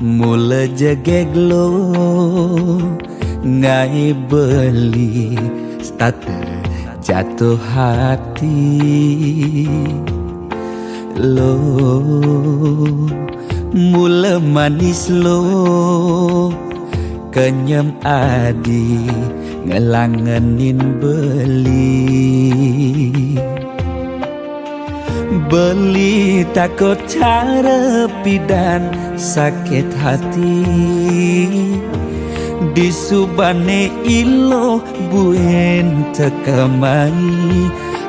Mula jegeglo ngai beli starter jatuh hati lo mula manis lo kenyam adi ngelangenin beli takut cara pidan sakit hati disubane ilo buen tekamai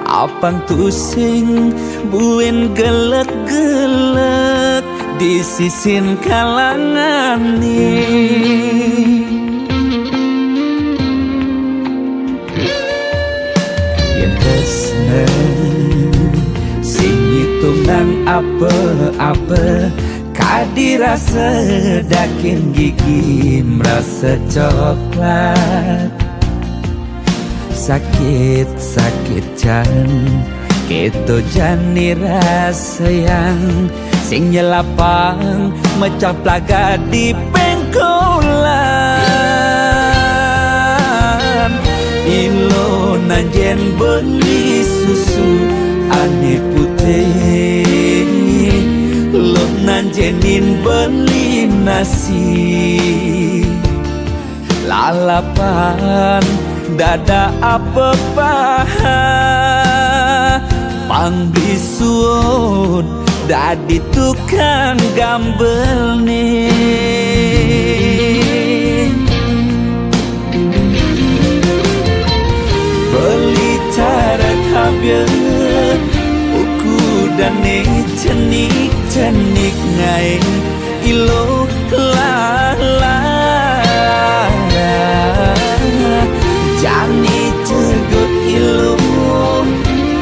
apang tusing buen gelek-gelek di sisin kalangan yang kesna sing hitungan apa-apa kadirasa dakin gigi merasa coklat sakit jan keto jani rasa yang sing nyelapang mecah plaga di pengkolan ilo nanjen beli susu ane putih lo nanjenin beli nasi lalapan dada apa paha pang bisuun dadi tukang gambel nih beli cara kabel uku dan cenik ngai ilo lala jani cegot ilo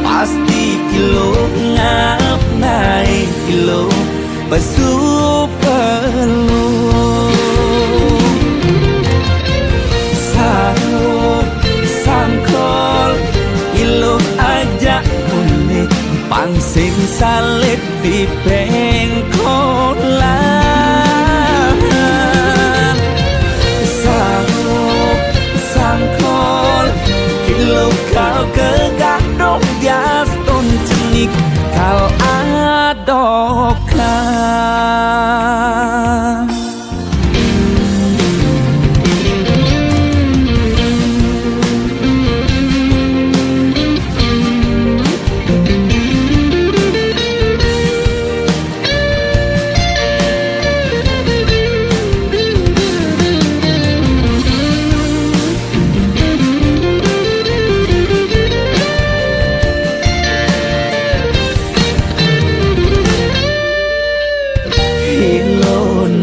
pasti ilo ngap naik ilo basuh perlu sangkol ilo ajak unik pangsing salib di pengkolan sangkol ilo kau kegadok jas ton cenik kau adokkan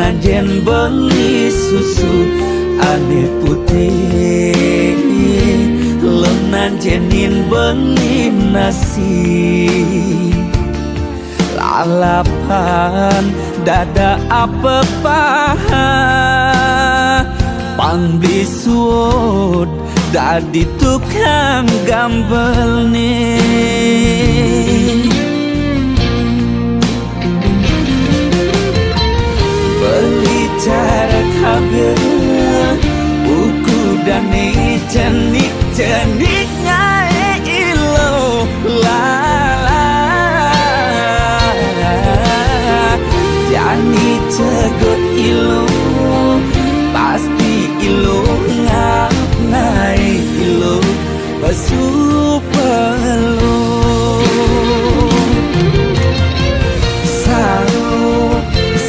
nanjen beli susu ane putih lo nanjenin beli nasi lalapan dada apa paha pang bisuut dadi tukang gambel nih beli cara kabel buku dan cenik ngai ilo lala jani cegot ilo pasti ilo ngap naik ilo basuh perlu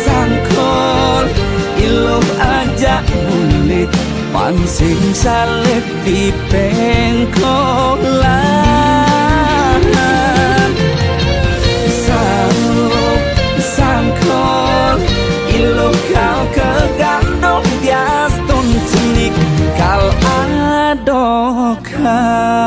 sangkol ilo ajak bulit pangsing salib di pengkolan sangkol ilo kau kegandok bias ton cenik kau adokkan